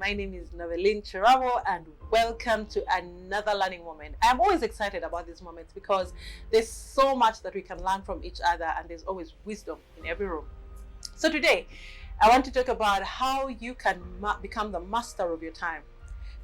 My name is Noveline Chirabo and welcome to another learning moment. I'm always excited about these moments because there's so much that we can learn from each other and there's always wisdom in every room. So today, I want to talk about how you can become the master of your time.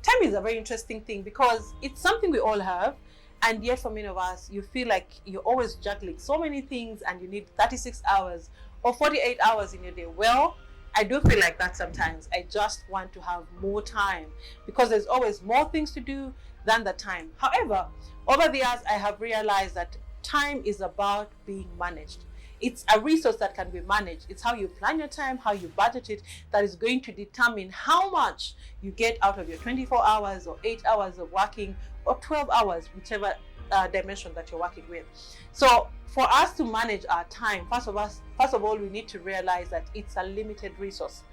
Time is a very interesting thing because it's something we all have, and yet for many of us, you feel like you're always juggling so many things and you need 36 hours or 48 hours in your day. Well, I do feel like that sometimes. I just want to have more time because there's always more things to do than the time. However, over the years, I have realized that time is about being managed. It's a resource that can be managed. It's how you plan your time, how you budget it, that is going to determine how much you get out of your 24 hours or 8 hours of working or 12 hours, whichever dimension that you're working with. So for us to manage our time, first of all, we need to realize that it's a limited resource.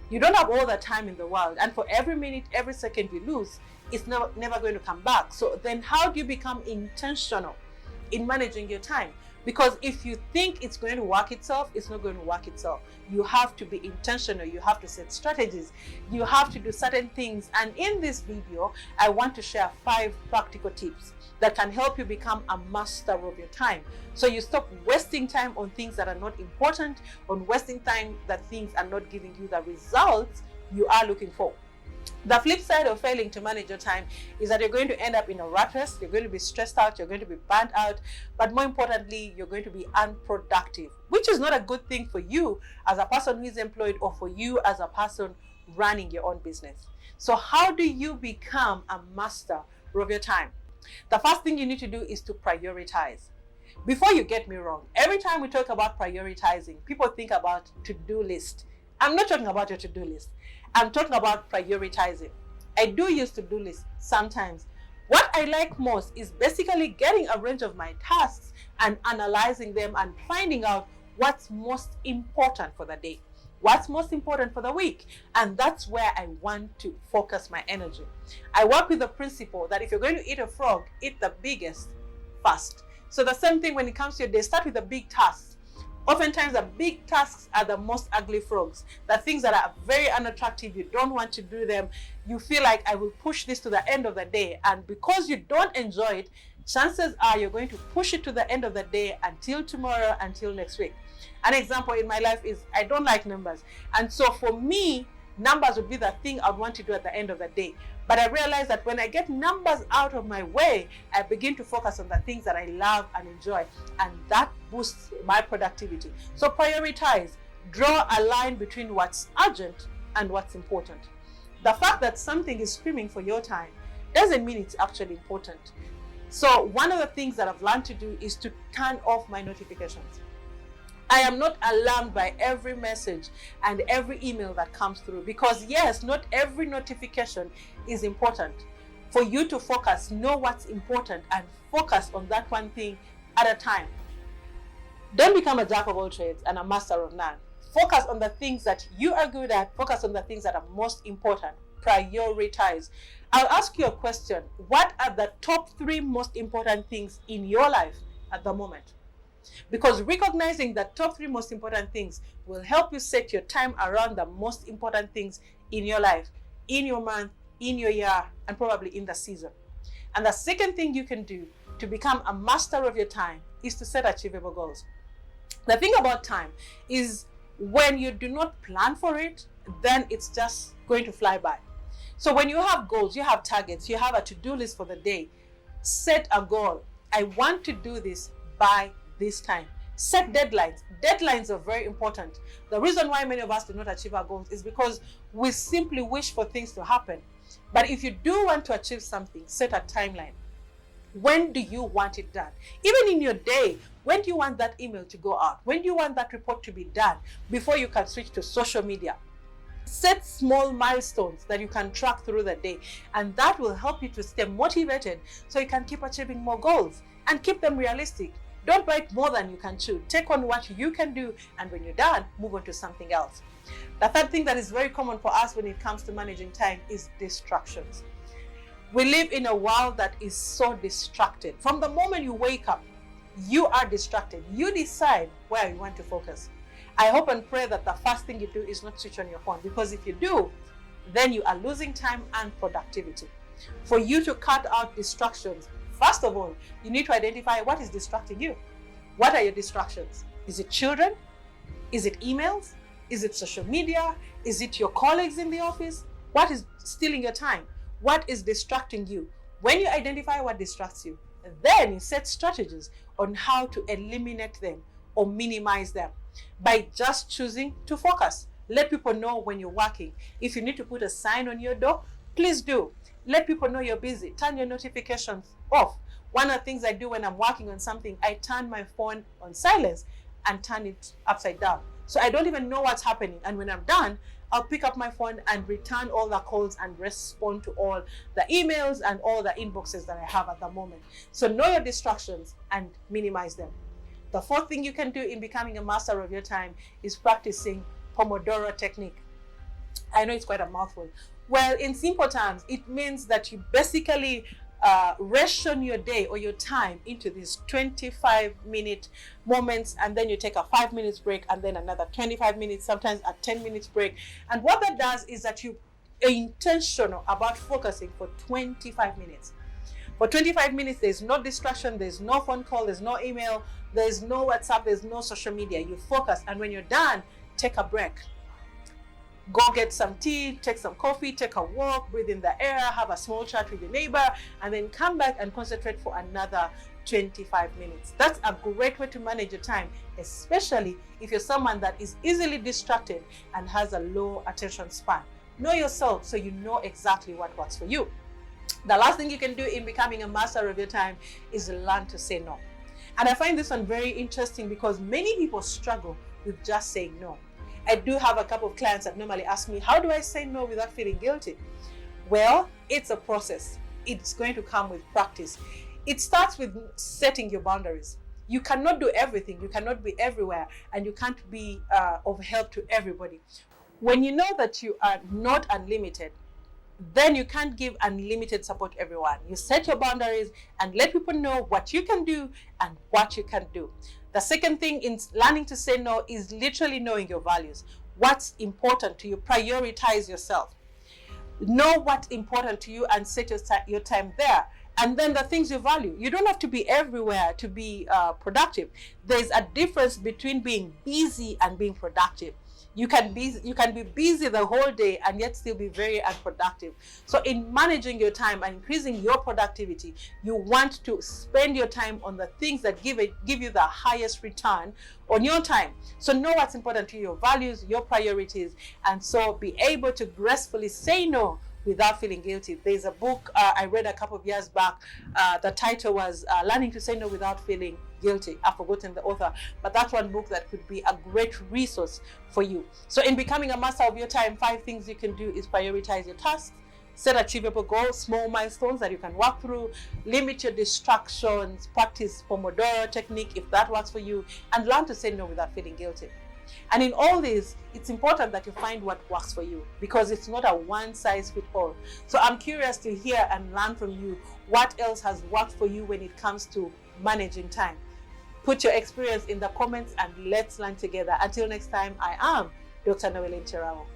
You don't have all the time in the world, and for every minute, every second you lose, it's never going to come back. So then how do you become intentional in managing your time? Because if you think it's going to work itself, it's not going to work itself. You have to be intentional. You have to set strategies. You have to do certain things. And in this video, I want to share 5 practical tips that can help you become a master of your time. So you stop wasting time on things that are not important, on wasting time that things are not giving you the results you are looking for. The flip side of failing to manage your time is that you're going to end up in a rat race, you're going to be stressed out, you're going to be burnt out, but more importantly, you're going to be unproductive, which is not a good thing for you as a person who is employed or for you as a person running your own business. So how do you become a master of your time? The first thing you need to do is to prioritize. Before you get me wrong, every time we talk about prioritizing, people think about to-do list. I'm not talking about your to-do list. I'm talking about prioritizing. I do use to-do lists sometimes. What I like most is basically getting a range of my tasks and analyzing them and finding out what's most important for the day, what's most important for the week. And that's where I want to focus my energy. I work with the principle that if you're going to eat a frog, eat the biggest first. So the same thing when it comes to your day, start with the big tasks. Oftentimes, the big tasks are the most ugly frogs. The things that are very unattractive, you don't want to do them. You feel like I will push this to the end of the day. And because you don't enjoy it, chances are you're going to push it to the end of the day until tomorrow, until next week. An example in my life is I don't like numbers. And so for me, numbers would be the thing I'd want to do at the end of the day. But I realize that when I get numbers out of my way, I begin to focus on the things that I love and enjoy, and that boosts my productivity. So prioritize, draw a line between what's urgent and what's important. The fact that something is screaming for your time doesn't mean it's actually important. So one of the things that I've learned to do is to turn off my notifications. I am not alarmed by every message and every email that comes through because yes, not every notification is important. For you to focus, know what's important and focus on that one thing at a time. Don't become a jack of all trades and a master of none. Focus on the things that you are good at. Focus on the things that are most important. Prioritize. I'll ask you a question. What are the top 3 most important things in your life at the moment? Because recognizing the top 3 most important things will help you set your time around the most important things in your life, in your month, in your year, and probably in the season. And the second thing you can do to become a master of your time is to set achievable goals. The thing about time is when you do not plan for it, then it's just going to fly by. So when you have goals, you have targets, you have a to-do list for the day, set a goal. I want to do this by this time. Set deadlines. Deadlines are very important. The reason why many of us do not achieve our goals is because we simply wish for things to happen. But if you do want to achieve something, set a timeline. When do you want it done? Even in your day, when do you want that email to go out? When do you want that report to be done before you can switch to social media? Set small milestones that you can track through the day, and that will help you to stay motivated so you can keep achieving more goals and keep them realistic. Don't bite more than you can chew. Take on what you can do, and when you're done, move on to something else. The third thing that is very common for us when it comes to managing time is distractions. We live in a world that is so distracted. From the moment you wake up, you are distracted. You decide where you want to focus. I hope and pray that the first thing you do is not switch on your phone, because if you do, then you are losing time and productivity. For you to cut out distractions, first of all, you need to identify what is distracting you. What are your distractions? Is it children? Is it emails? Is it social media? Is it your colleagues in the office? What is stealing your time? What is distracting you? When you identify what distracts you, then you set strategies on how to eliminate them or minimize them by just choosing to focus. Let people know when you're working. If you need to put a sign on your door, please do. Let people know you're busy. Turn your notifications off. One of the things I do when I'm working on something, I turn my phone on silence and turn it upside down. So I don't even know what's happening. And when I'm done, I'll pick up my phone and return all the calls and respond to all the emails and all the inboxes that I have at the moment. So know your distractions and minimize them. The fourth thing you can do in becoming a master of your time is practicing Pomodoro technique. I know it's quite a mouthful. Well, in simple terms, it means that you basically ration your day or your time into these 25-minute moments, and then you take a 5 minutes break and then another 25 minutes, sometimes a 10 minutes break. And what that does is that you are intentional about focusing for 25 minutes. For 25 minutes, there's no distraction, there's no phone call, there's no email, there's no WhatsApp, there's no social media. You focus, and when you're done, take a break. Go get some tea, take some coffee, take a walk, breathe in the air, have a small chat with your neighbor, and then come back and concentrate for another 25 minutes. That's a great way to manage your time, especially if you're someone that is easily distracted and has a low attention span. Know yourself so you know exactly what works for you. The last thing you can do in becoming a master of your time is learn to say no. And I find this one very interesting because many people struggle with just saying no. I do have a couple of clients that normally ask me, how do I say no without feeling guilty? Well, it's a process. It's going to come with practice. It starts with setting your boundaries. You cannot do everything. You cannot be everywhere, and you can't be of help to everybody. When you know that you are not unlimited, then you can't give unlimited support to everyone. You set your boundaries and let people know what you can do and what you can do. The second thing in learning to say no is literally knowing your values. What's important to you? Prioritize yourself. Know what's important to you and set your time there. And then the things you value. You don't have to be everywhere to be productive. There's a difference between being busy and being productive. You can be busy the whole day and yet still be very unproductive. So in managing your time and increasing your productivity, you want to spend your time on the things that give you the highest return on your time. So know what's important to you, your values, your priorities, and so be able to gracefully say no without feeling guilty. There's a book I read a couple of years back. The title was Learning to Say No Without Feeling Guilty. I've forgotten the author, but that's one book that could be a great resource for you. So in becoming a master of your time, 5 things you can do is prioritize your tasks, set achievable goals, small milestones that you can work through, limit your distractions, practice Pomodoro technique if that works for you, and learn to say no without feeling guilty. And in all this, it's important that you find what works for you, because it's not a one-size-fits-all. So I'm curious to hear and learn from you what else has worked for you when it comes to managing time. Put your experience in the comments and let's learn together. Until next time, I am Dr. Noeline Cherao.